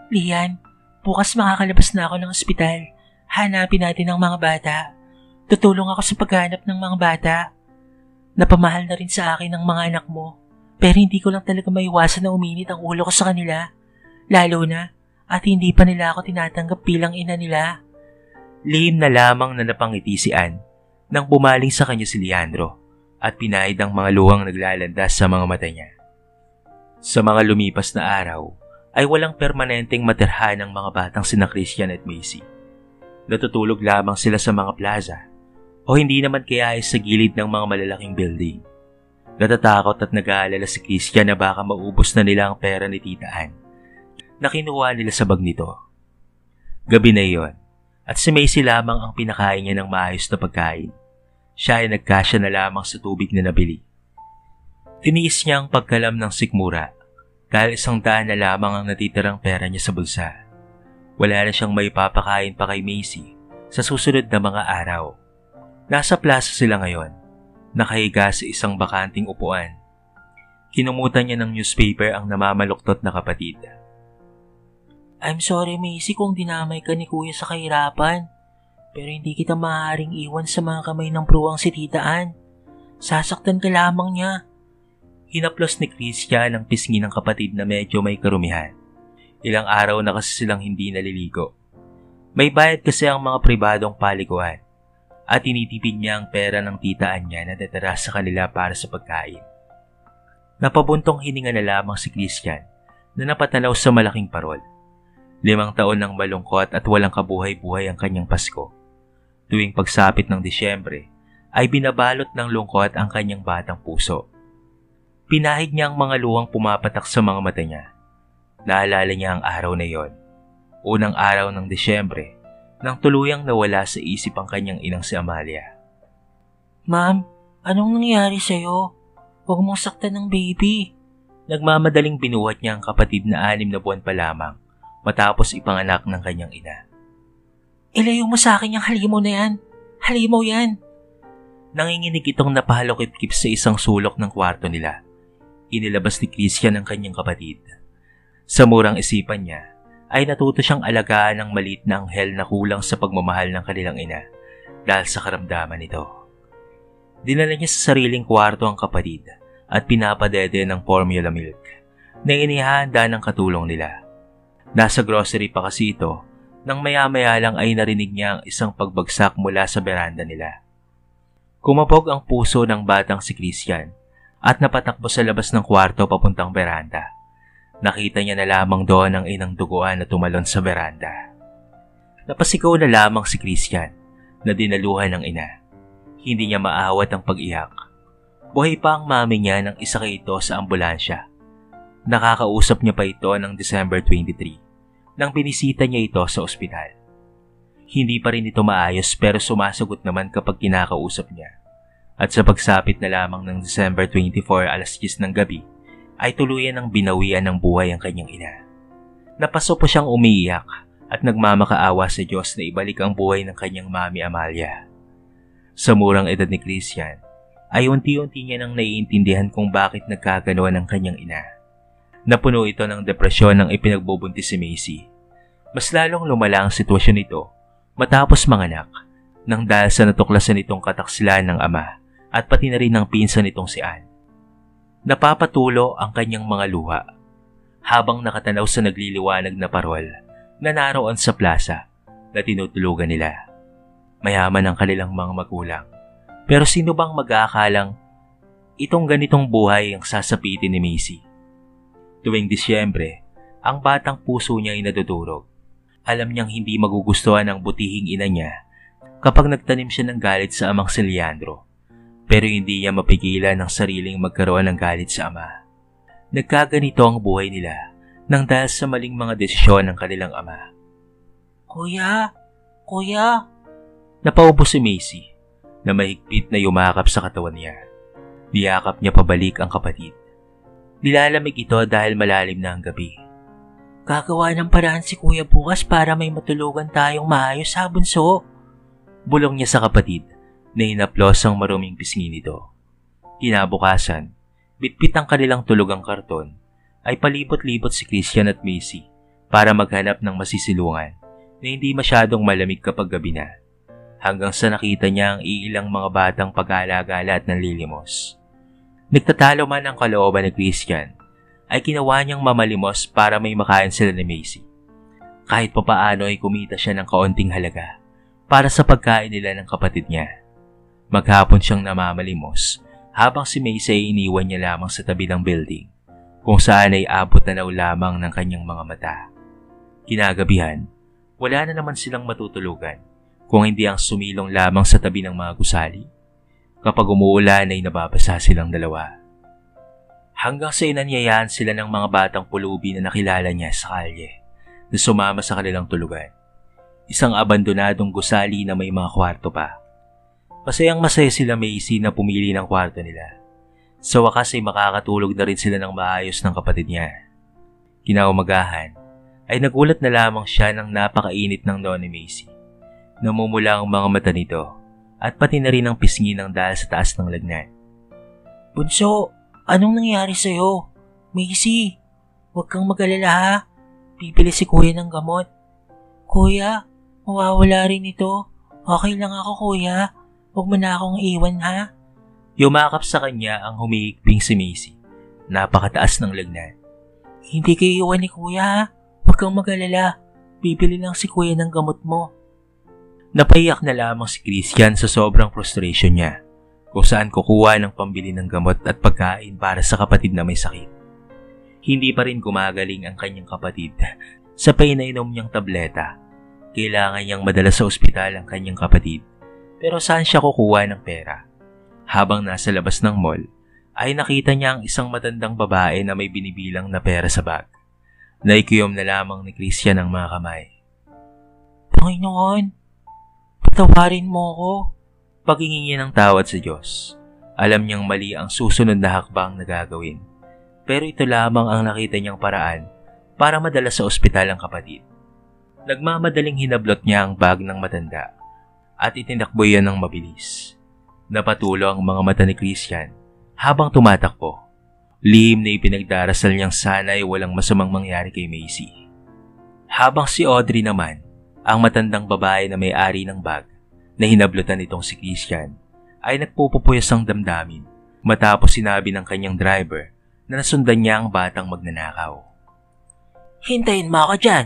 Lian, bukas makakalabas na ako ng ospital. Hanapin natin ang mga bata. Tutulong ako sa paghanap ng mga bata. Napamahal na rin sa akin ang mga anak mo. Pero hindi ko lang talaga maiwasan na uminit ang ulo ko sa kanila. Lalo na at hindi pa nila ako tinatanggap bilang ina nila. Lihim na lamang na napangiti si Anne nang bumaling sa kanya si Leandro at pinahid ang mga luhang naglalandas sa mga mata niya. Sa mga lumipas na araw ay walang permanenteng matirhan ng mga batang sina Christian at Macy. Natutulog lamang sila sa mga plaza o hindi naman kaya ay sa gilid ng mga malalaking building. Natatakot at nag-aalala si Christian na baka maubos na nila ang pera ni Tita Anne na kinuha nila sa bag nito. Gabi na iyon at si Macy lamang ang pinakain niya ng maayos na pagkain. Siya ay nagkasya na lamang sa tubig na nabili. Tiniis niya ang pagkalam ng sikmura dahil 100 na lamang ang natitirang pera niya sa bulsa. Wala na siyang may papakain pa kay Macy sa susunod na mga araw. Nasa plaza sila ngayon, nakahiga sa isang bakanting upuan. Kinumutan niya ng newspaper ang namamaluktot na kapatid. I'm sorry, Macy, kung dinamay ka ni Kuya sa kahirapan. Pero hindi kita maaaring iwan sa mga kamay ng bruwang si Tita Anne. Sasaktan ka lamang niya. Hinaplos ni Christian ang pisngi ng kapatid na medyo may karumihan. Ilang araw na kasi silang hindi naliligo. May bayad kasi ang mga pribadong paliguan at tinitipid niya ang pera ng Tita Anne niya na natitira sa kanila para sa pagkain. Napabuntong hininga na lamang si Christian na napatanaw sa malaking parol. 5 taon ng malungkot at walang kabuhay-buhay ang kanyang Pasko. Tuwing pagsapit ng Disyembre, ay binabalot ng lungkot ang kanyang batang puso. Pinahid niya ang mga luhang pumapatak sa mga mata niya. Naalala niya ang araw na yon. Unang araw ng Desyembre, nang tuluyang nawala sa isip ang kanyang inang si Amalia. Ma'am, anong nangyari sa'yo? Huwag mong saktan ng baby. Nagmamadaling binuhat niya ang kapatid na 6 na buwan pa lamang matapos ipanganak ng kanyang ina. Ilayo mo sa akin yung halimaw na yan. Halimaw yan. Nanginginig itong napahalokip-kip sa isang sulok ng kwarto nila. Inilabas ni Christian ang kanyang kapatid. Sa murang isipan niya, ay natuto siyang alagaan ng maliit na anghel na kulang sa pagmamahal ng kanilang ina dahil sa karamdaman nito. Dinala niya sa sariling kwarto ang kapatid at pinapadede ng formula milk na inihahanda ng katulong nila. Nasa grocery pa kasi ito nang maya-maya lang ay narinig niya ang isang pagbagsak mula sa beranda nila. Kumabog ang puso ng batang si Christian at napatakbo sa labas ng kwarto papuntang beranda. Nakita niya na lamang doon ang inang duguan na tumalon sa beranda. Napasigaw na lamang si Christian na dinaluhan ng ina. Hindi niya maawat ang pag-iyak. Buhay pa ang mami niya nang isakay ito sa ambulansya. Nakakausap niya pa ito ng December 23 nang binisita niya ito sa ospital. Hindi pa rin ito maayos pero sumasagot naman kapag kinakausap niya. At sa pagsapit na lamang ng December 24 alas 10 ng gabi, ay tuluyan ng binawian ng buhay ang kanyang ina. Napaso po siyang umiiyak at nagmamakaawa sa Diyos na ibalik ang buhay ng kanyang mami Amalia. Sa murang edad ni Christian, ay unti-unti niya nang naiintindihan kung bakit nagkaganoan ang kanyang ina. Napuno ito ng depresyon nang ipinagbubuntis si Macy. Mas lalong lumala ang sitwasyon nito matapos manganak nang dahil sa natuklasan nitong kataksilan ng ama at pati na rin ng pinsan nitong si Anne. Napapatulo ang kanyang mga luha habang nakatanaw sa nagliliwanag na parol na naroon sa plaza na tinutulugan nila. Mayaman ang kanilang mga magulang, pero sino bang mag-aakalang itong ganitong buhay ang sasapitin ni Macy? Tuwing Disyembre, ang batang puso niya ay nadudurog. Alam niyang hindi magugustuhan ng butihing ina niya kapag nagtanim siya ng galit sa amang si Leandro. Pero hindi niya mapigilan ang sariling magkaroon ng galit sa ama. Nagkaganito ang buhay nila nang dahil sa maling mga desisyon ng kanilang ama. Kuya! Kuya! Napaubo si Macy na mahigpit na yumakap sa katawan niya. Niyakap niya pabalik ang kapatid. Nilalamig ito dahil malalim na ang gabi. Gagawa ng paraan si Kuya bukas para may matulugan tayong maayos ha, bunso. Bulong niya sa kapatid na hinaplos ang maruming pisngi nito. Kinabukasan, bitbit ang kanilang tulugang karton, ay palibot-libot si Christian at Macy para maghanap ng masisilungan na hindi masyadong malamig kapag gabi na, hanggang sa nakita niya ang iilang mga batang pag-alagala at nanlilimos. Nagtatalo man ang kalooban ni Christian, ay ginawa niyang mamalimos para may makain sila ni Macy. Kahit papaano ay kumita siya ng kaunting halaga para sa pagkain nila ng kapatid niya. Maghapon siyang namamalimos habang si Macy ay iniwan niya lamang sa tabi ng building kung saan ay abot na lamang ng kanyang mga mata. Kinagabihan, wala na naman silang matutulugan kung hindi ang sumilong lamang sa tabi ng mga gusali. Kapag umuulan ay nababasa silang dalawa. Hanggang sa inanyayahan sila ng mga batang pulubi na nakilala niya sa kalye na sumama sa kanilang tulugan. Isang abandonadong gusali na may mga kwarto pa. Masayang masaya sila Macy na pumili ng kwarto nila. Sa wakas ay makakatulog na rin sila ng maayos ng kapatid niya. Kinaumagahan ay nagulat na lamang siya ng napakainit ng noon ni Macy. Namumula ang mga mata nito at pati na rin ang pisngi ng dahil sa taas ng lagnat. Bunso, anong nangyari sa'yo? Macy, huwag kang mag-alala ha. Bibili si Kuya ng gamot. Kuya, mawawala rin ito. Okay lang ako, Kuya. Huwag mo na akong iwan ha. Yumakap sa kanya ang humihigping si Macy. Napakataas ng lagnat. Hindi kayo iwan ni Kuya ha. Huwag kang mag-alala. Bibili lang si Kuya ng gamot mo. Napaiyak na lamang si Christian sa sobrang frustration niya kung saan kukuha ng pambili ng gamot at pagkain para sa kapatid na may sakit. Hindi pa rin gumagaling ang kanyang kapatid sa pinainom niyang tableta. Kailangan niyang madala sa ospital ang kanyang kapatid, pero saan siya kukuha ng pera? Habang nasa labas ng mall, ay nakita niya ang isang matandang babae na may binibilang na pera sa bag. Naikiyom na lamang ni Christian ang mga kamay. Panginoon, patawarin mo ko. Paghingi ng tawad sa Diyos, alam niyang mali ang susunod na hakbang na gagawin. Pero ito lamang ang nakita niyang paraan para madala sa ospital ang kapatid. Nagmamadaling hinablot niya ang bag ng matanda at itinakbo yan ng mabilis. Napatulo ang mga mata ni Christian habang tumatakbo. Lihim na ipinagdarasal niyang sana'y walang masamang mangyari kay Macy. Habang si Audrey naman, ang matandang babae na may-ari ng bag na hinablutan itong si Christian, ay nagpupupuyas ang damdamin matapos sinabi ng kanyang driver na nasundan niya ang batang magnanakaw. Hintayin mo ako dyan.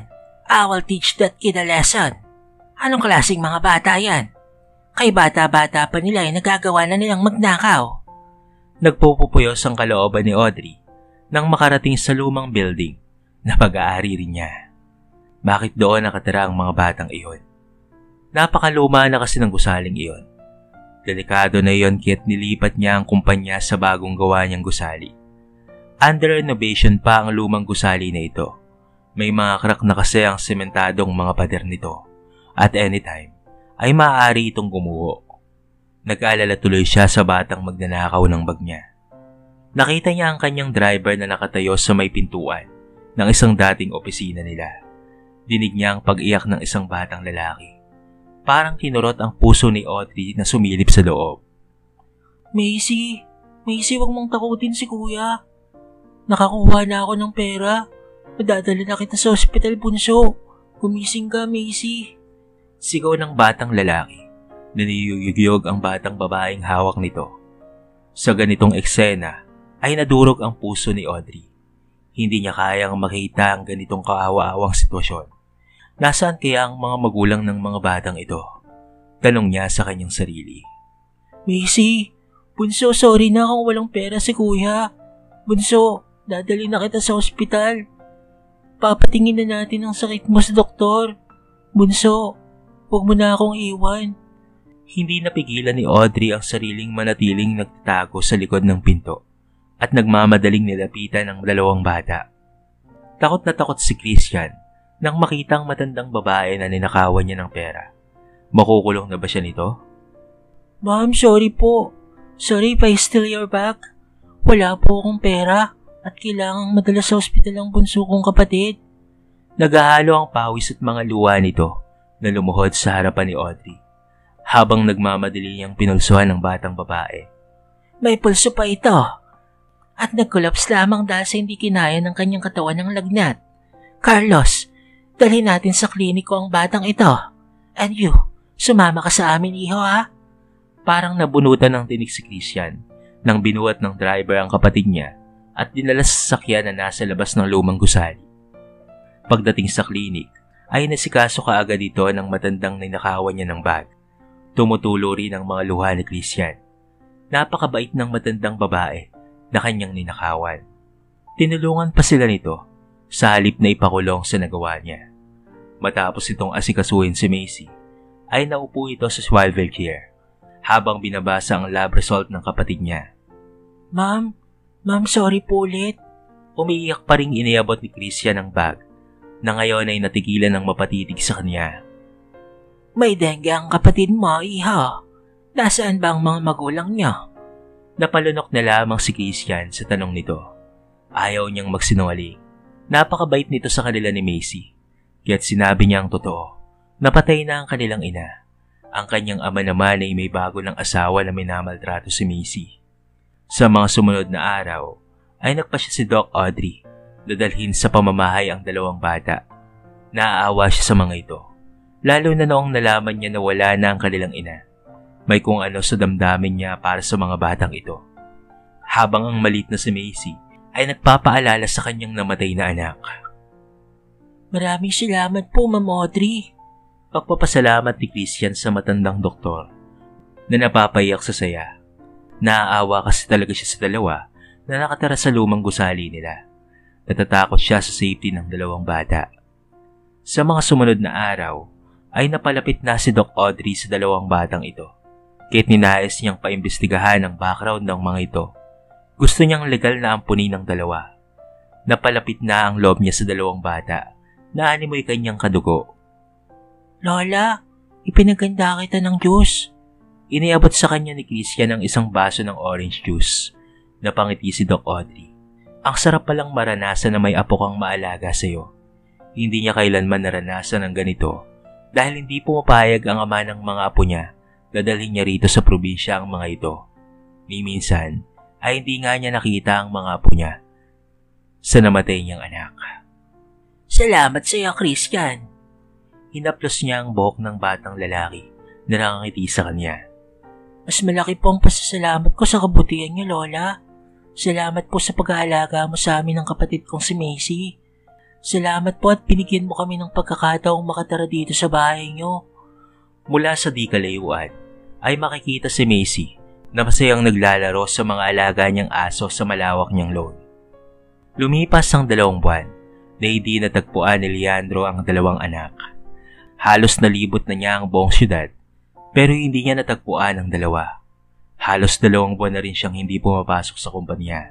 I will teach that kid a lesson. Anong klaseng mga bata yan? Kay bata-bata pa nila ay nagagawa na nilang magnakaw. Nagpupupuyos ang kalooban ni Audrey nang makarating sa lumang building na pag-aari rin niya. Bakit doon nakatira ang mga batang iyon? Napakaluma na kasi ng gusaling iyon. Delikado na iyon kaya't nilipat niya ang kumpanya sa bagong gawa niyang gusali. Under renovation pa ang lumang gusali na ito. May mga crack na kasi ang sementadong mga pader nito. At anytime, ay maaari itong gumuho. Nag-aalala tuloy siya sa batang magnanakaw ng bag niya. Nakita niya ang kanyang driver na nakatayo sa may pintuan ng isang dating opisina nila. Dinig niya ang pag-iyak ng isang batang lalaki. Parang kinurot ang puso ni Audrey na sumilip sa loob. Macy, wag mong takutin si kuya. Nakakuha na ako ng pera. Madadala na kita sa ospital, bunso. Gumising ka, Macy. Sigaw ng batang lalaki. Naniyugyug ang batang babaeng hawak nito. Sa ganitong eksena ay nadurog ang puso ni Audrey. Hindi niya kayang makita ang ganitong kaawa-awang sitwasyon. Nasaan kaya ang mga magulang ng mga batang ito? Tanong niya sa kanyang sarili. Macy, bunso, sorry na kung walang pera si kuya. Bunso, dadali na kita sa ospital. Papatingin na natin ang sakit mo sa doktor. Bunso, huwag mo na akong iwan. Hindi napigilan ni Audrey ang sariling manatiling nagtatago sa likod ng pinto at nagmamadaling nilapitan ang dalawang bata. Takot na takot si Christian nang makita ang matandang babae na ninakawan niya ng pera. Makukulong na ba siya nito? Ma'am, sorry po. Sorry if I steal your bag. Wala po akong pera at kailangang madala sa ospital ang bunso kong kapatid. Naghahalo ang pawis at mga luha nito na lumuhod sa harapan ni Audrey habang nagmamadali niyang pinulsuhan ng batang babae. May pulso pa ito at nag-collapse lamang dahil sa hindi kinaya ng kanyang katawan ng lagnat. Carlos, dalhin natin sa kliniko ang batang ito. And you, sumama ka sa amin, iho, ha? Parang nabunutan ng tinig si Christian nang binuhat ng driver ang kapatid niya at dinala sa sasakyan na nasa labas ng lumang gusali. Pagdating sa klinik, ay nasikaso kaagad ito ng matandang ninakawan niya ng bag. Tumutulo rin ang mga luha ni Christian. Napakabait ng matandang babae na kanyang ninakawan. Tinulungan pa sila nito sa halip na ipakulong sa nagawa niya. Matapos itong asikasuhin si Macy, ay naupo ito sa swivel chair habang binabasa ang lab result ng kapatid niya. Ma'am, sorry po ulit. Umiiyak pa ring iniabot ni Christian ang bag na ngayon ay natigilan ng mapatitig sa kanya. May dengue ang kapatid mo, iha. Nasaan ba ang mga magulang niya? Napalunok na lamang si Christian sa tanong nito. Ayaw niyang magsinungaling. Napakabait nito sa kanila ni Macy. Kaya't sinabi niya ang totoo. Napatay na ang kanilang ina. Ang kanyang ama naman ay may bago ng asawa na minamaltrato si Macy. Sa mga sumunod na araw, ay nagpasya si Doc Audrey na dalhin sa pamamahay ang dalawang bata. Naaawa siya sa mga ito, lalo na noong nalaman niya na wala na ang kanilang ina. May kung ano sa damdamin niya para sa mga batang ito. Habang ang maliit na si Macy ay nagpapaalala sa kanyang namatay na anak. Maraming salamat po, Ma'am Audrey. Pagpapasalamat ni Christian sa matandang doktor na napapayak sa saya. Naaawa kasi talaga siya sa dalawa na nakatira sa lumang gusali nila. Natatakot siya sa safety ng dalawang bata. Sa mga sumunod na araw, ay napalapit na si Doc Audrey sa dalawang batang ito. Kahit ninais niyang paimbestigahan ang background ng mga ito, Gusto niyang legal na ampunin ng dalawa. Napalapit na ang loob niya sa dalawang bata na animoy kanyang kadugo. Lola, ipinaganda kita ng juice. Iniabot sa kanya ni Christian ang isang baso ng orange juice. Napangiti si Doc Audrey. Ang sarap palang maranasan na may apo kang maalaga sa iyo. Hindi niya kailanman naranasan ng ganito dahil hindi pumapayag ang ama ng mga apo niya na dalhin niya rito sa probinsya ang mga ito. Ni minsan ay hindi nga niya nakita ang mga apo niya sa namatay niyang anak. Salamat sa iyo, Christian. Hinaplos niya ang buhok ng batang lalaki na nakangiti sa kanya. Mas malaki po ang pasasalamat ko sa kabutihan niyo, Lola. Salamat po sa pag-aalaga mo sa amin ng kapatid kong si Macy. Salamat po at binigyan mo kami ng pagkakataong makatara dito sa bahay niyo. Mula sa di kalayuan ay makikita si Macy na masayang naglalaro sa mga alaga niyang aso sa malawak niyang lawn. Lumipas ang 2 buwan na hindi natagpuan ni Leandro ang 2 anak. Halos nalibot na niya ang buong syudad pero hindi niya natagpuan ang 2. Halos 2 buwan na rin siyang hindi pumapasok sa kumpanya.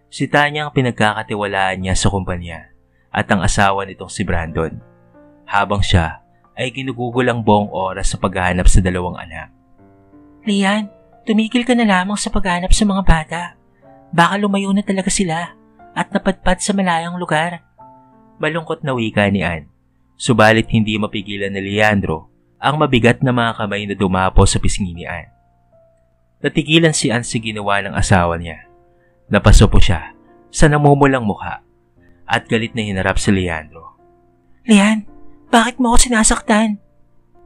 Si Tanya ang pinagkakatiwalaan niya sa kumpanya at ang asawa nitong si Brandon, habang siya ay ginugugol ang buong oras sa paghahanap sa 2 anak. Lian, tumigil ka na lamang sa paghahanap sa mga bata. Baka lumayo na talaga sila at napadpad sa malayang lugar. Malungkot na wika ni Ann, subalit hindi mapigilan ni Leandro ang mabigat na mga kamay na dumapo sa pisngi ni Ann. Natigilan si Ann sa ginawa ng asawa niya. Napaso po siya sa namumulang mukha at galit na hinarap si Leandro. Lian, bakit mo ako sinasaktan?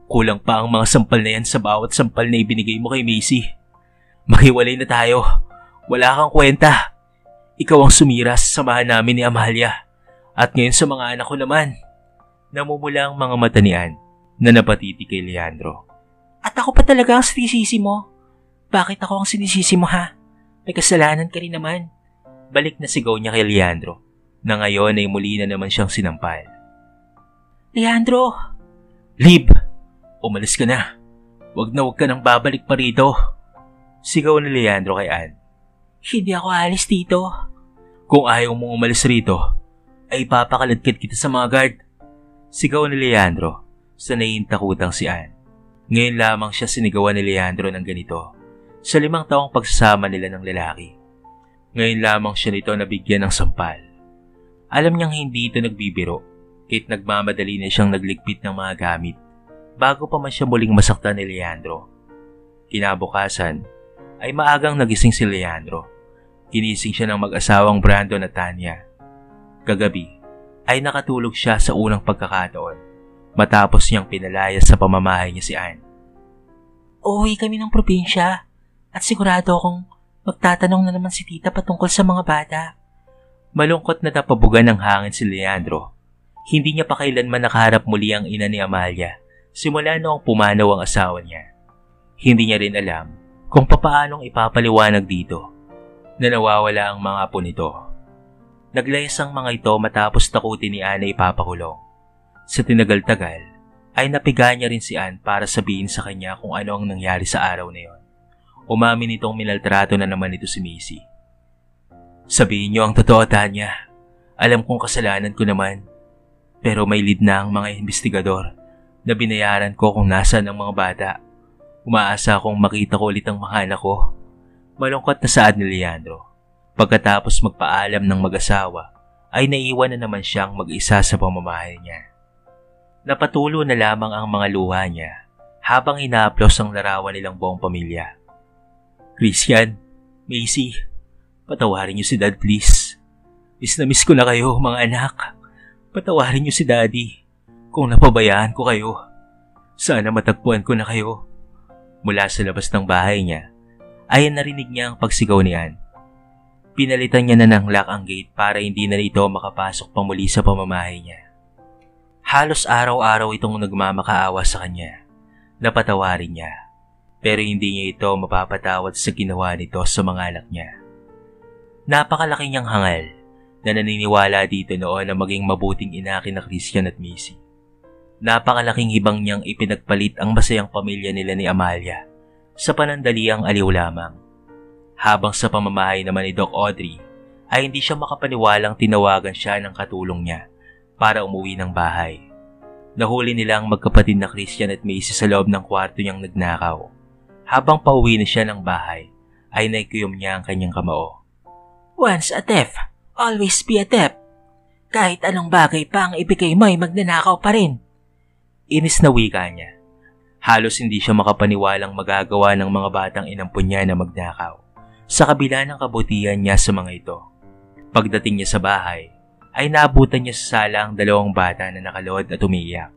Kulang pa ang mga sampal na yan sa bawat sampal na ibinigay mo kay Macy. Maghiwalay na tayo. Wala kang kwenta. Ikaw ang sumira sa samahan namin ni Amalia. At ngayon sa mga anak ko naman. Namumula ang mga mata ni Ann na napatiti kay Leandro. At ako pa talaga ang sinisisi mo. Bakit ako ang sinisisi mo, ha? May kasalanan ka rin naman. Balik na sigaw niya kay Leandro na ngayon ay muli na naman siyang sinampal. Leandro! Leave! Umalis ka na. Wag ka nang babalik pa rito. Sigaw ni Leandro kay Ann. Hindi ako alis dito. Kung ayaw mong umalis rito, ay papakaladkad kita sa mga guard. Sigaw ni Leandro sa naiintakutang si Ann. Ngayon lamang siya sinigawan ni Leandro ng ganito sa 5 taong pagsasama nila ng lalaki. Ngayon lamang siya nito nabigyan ng sampal. Alam niyang hindi ito nagbibiro kahit nagmamadali na siyang nagligpit ng mga gamit bago pa man siya muling masaktan ni Leandro. Kinabukasan ay maagang nagising si Leandro. Ginising siya ng mag-asawang Brandon at Tanya. Kagabi ay nakatulog siya sa unang pagkakataon matapos niyang pinalaya sa pamamahay niya si Ann. Uuwi kami ng probinsya at sigurado akong magtatanong na naman si tita patungkol sa mga bata. Malungkot na napabugan ng hangin si Leandro. Hindi niya pa kailanman nakaharap muli ang ina ni Amalia simula noong pumanaw ang asawa niya. Hindi niya rin alam kung papaanong ipapaliwanag dito na nawawala ang mga apo nito. Naglayas ang mga ito matapos takutin ni Ann na ipapakulong. Sa tinagal-tagal ay napiga niya rin si Ann para sabihin sa kanya kung ano ang nangyari sa araw na yon. Umamin itong minaltrato na naman ito si Macy. Sabihin niyo ang totoo, Tanya. Alam kong kasalanan ko naman. Pero may lead na ang mga investigador na binayaran ko kung nasaan ang mga bata. Umaasa akong makita ko ulit ang mga anak ko. Malungkot na saad ni Leandro. Pagkatapos magpaalam ng mag-asawa, ay naiwan na naman siyang mag-isa sa pamamahay niya. Napatulo na lamang ang mga luha niya habang inaaplos ang larawan nilang buong pamilya. Christian, Macy, patawarin niyo si Dad please. Miss na miss ko na kayo mga anak. Patawarin niyo si Daddy kung napabayaan ko kayo. Sana matagpuan ko na kayo. Mula sa labas ng bahay niya, ay narinig niya ang pagsigaw ni Ann. Pinalitan niya na ng lock ang gate para hindi na ito makapasok pa muli sa pamamahay niya. Halos araw-araw itong nagmamakaawa sa kanya. Napatawarin niya, pero hindi niya ito mapapatawad sa ginawa nito sa mga anak niya. Napakalaki niyang hangal na naniniwala dito noon na maging mabuting ina kina Christian at Macy. Napakalaking hibang niyang ipinagpalit ang masayang pamilya nila ni Amalia sa panandaliang aliw lamang. Habang sa pamamahay naman ni Doc Audrey ay hindi siya makapaniwalang tinawagan siya ng katulong niya para umuwi ng bahay. Nahuli nila ang magkapatid na Christian at Macy sa loob ng kwarto niyang nagnakaw. Habang pauwi na siya ng bahay ay naikuyom niya ang kanyang kamao. Once a thief, always be a thief. Kahit anong bagay pa ang ibigay mo ay magnanakaw pa rin. Inis na wika niya. Halos hindi siya makapaniwalang magagawa ng mga batang inampun niya na magnakaw sa kabila ng kabutihan niya sa mga ito. Pagdating niya sa bahay, ay naabutan niya sa sala ang dalawang bata na nakaluhod at umiiyak.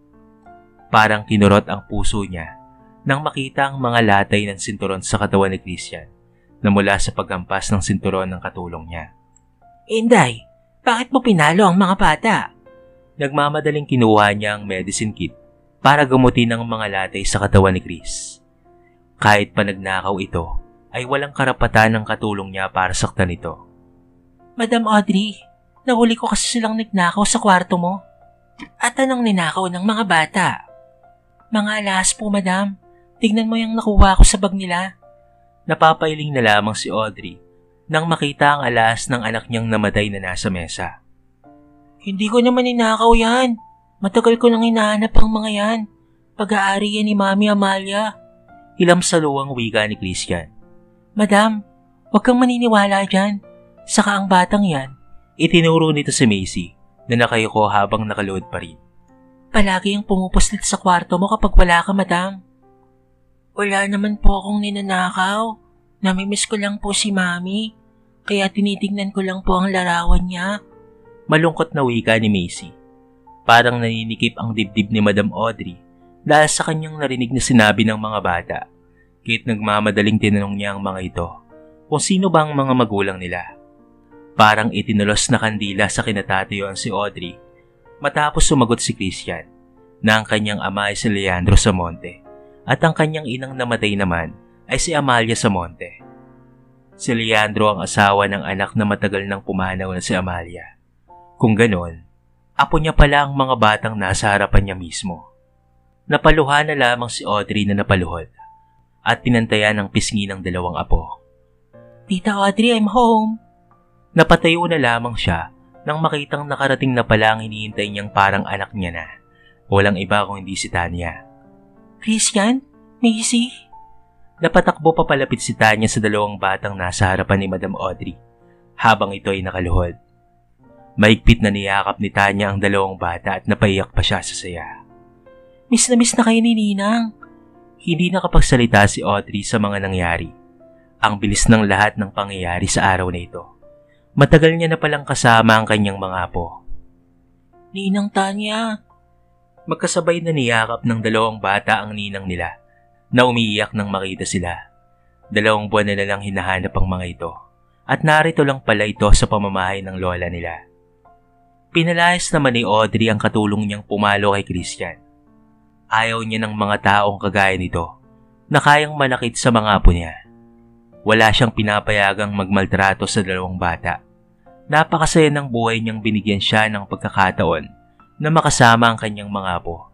Parang kinurot ang puso niya nang makita ang mga latay ng sinturon sa katawan ni Christian na mula sa paghampas ng sinturon ng katulong niya. Inday, bakit mo pinalo ang mga bata? Nagmamadaling kinuha niya ang medicine kit para gamutin ang mga latay sa katawan ni Chris. Kahit pa nagnakaw ito, ay walang karapatan ng katulong niya para saktan ito. Madam Audrey, nahuli ko kasi silang nagnakaw sa kwarto mo. At anong ninakaw ng mga bata? Mga alahas po, madam. Tignan mo yung nakuha ko sa bag nila. Napapailing na lamang si Audrey nang makita ang alahas ng anak niyang namatay na nasa mesa. Hindi ko naman ninakaw yan. Matagal ko nang hinahanap ang mga yan. Pag-aari yan ni Mami Amalia. Hilam sa luwang wika ni Christian. Madam, huwag kang maniniwala dyan. Saka ang batang yan. Itinuro nito si Macy na nakayuko habang nakaluhod pa rin. Palagi yung pumupuslit sa kwarto mo kapag wala ka, madam. Wala naman po akong ninanakaw. Namimiss ko lang po si Mami. Kaya tinitignan ko lang po ang larawan niya. Malungkot na wika ni Macy. Parang naninikip ang dibdib ni Madam Audrey dahil sa kanyang narinig na sinabi ng mga bata. Kahit nagmamadaling tinanong niya ang mga ito kung sino ba ang mga magulang nila. Parang itinulos na kandila sa kinatatayuan si Audrey matapos sumagot si Christian na ang kanyang ama ay si Leandro Samonte at ang kanyang inang namatay naman ay si Amalia Samonte. Si Leandro ang asawa ng anak na matagal nang pumanaw na si Amalia. Kung ganon, apo niya pala ang mga batang nasa harapan niya mismo. Napaluha na lamang si Audrey na napaluhod at pinantayan ang pisngi ng dalawang apo. Tita Audrey, I'm home. Napatayo na lamang siya nang makitang nakarating na pala ang hinihintay niyang parang anak niya na. Walang iba kung hindi si Tanya. Christian? Macy? Napatakbo papalapit si Tanya sa dalawang batang nasa harapan ni Madam Audrey habang ito ay nakaluhod. Maigpit na niyakap ni Tanya ang dalawang bata at napaiyak pa siya sa saya. Miss na kayo ni Ninang. Hindi nakapagsalita si Audrey sa mga nangyari. Ang bilis ng lahat ng pangyayari sa araw na ito. Matagal niya na palang kasama ang kanyang mga apo. Ninang Tanya. Magkasabay na niyakap ng dalawang bata ang ninang nila na umiiyak nang makita sila. 2 buwan na lang hinahanap ang mga ito at narito lang pala ito sa pamamahay ng lola nila. Pinalayas naman ni Audrey ang katulong niyang pumalo kay Christian. Ayaw niya ng mga taong kagaya nito na kayang manakit sa mga apo niya. Wala siyang pinapayagang magmaltrato sa dalawang bata. Napakasaya ng buhay niyang binigyan siya ng pagkakataon na makasama ang kanyang mga apo.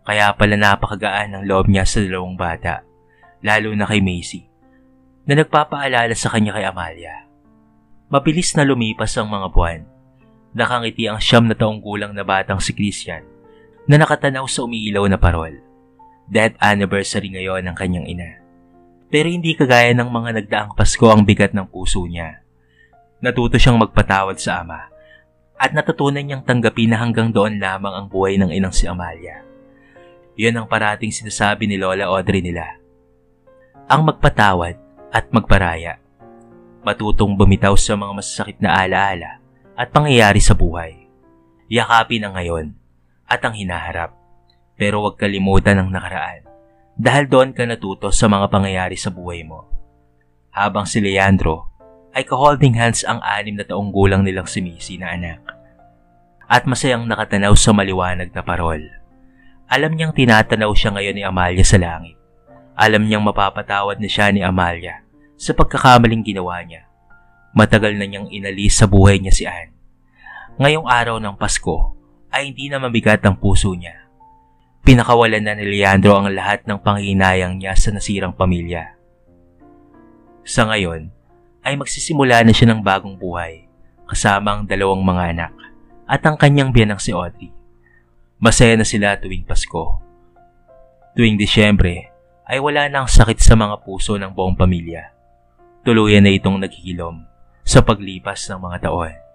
Kaya pala napakagaan ang loob niya sa dalawang bata, lalo na kay Macy, na nagpapaalala sa kanya kay Amalia. Mabilis na lumipas ang mga buwan. Nakangiti ang 9 na taong gulang na batang si Christian na nakatanaw sa umiilaw na parol. Death anniversary ngayon ng kanyang ina. Pero hindi kagaya ng mga nagdaang Pasko ang bigat ng puso niya. Natuto siyang magpatawad sa ama at natutunan niyang tanggapin na hanggang doon lamang ang buhay ng inang si Amalia. Yun ang parating sinasabi ni Lola Audrey nila. Ang magpatawad at magparaya. Matutong bumitaw sa mga masasakit na alaala at pangyayari sa buhay. Yakapin ang ngayon at ang hinaharap. Pero huwag kalimutan ang nakaraan dahil doon ka natuto sa mga pangyayari sa buhay mo. Habang si Leandro ay ka-holding hands ang 6 na taong gulang nilang si Macy na anak. At masayang nakatanaw sa maliwanag na parol. Alam niyang tinatanaw siya ngayon ni Amalia sa langit. Alam niyang mapapatawad na siya ni Amalia sa pagkakamaling ginawa niya. Matagal na niyang inalis sa buhay niya si Anne. Ngayong araw ng Pasko ay hindi na mabigat ang puso niya. Pinakawalan na ni Leandro ang lahat ng panghihinayang niya sa nasirang pamilya. Sa ngayon, ay magsisimula na siya ng bagong buhay kasama ang 2 mga anak at ang kanyang biyanang si Audrey. Masaya na sila tuwing Pasko. Tuwing Disyembre ay wala nang sakit sa mga puso ng buong pamilya. Tuluyan na itong naghihilom sa paglipas ng mga taon.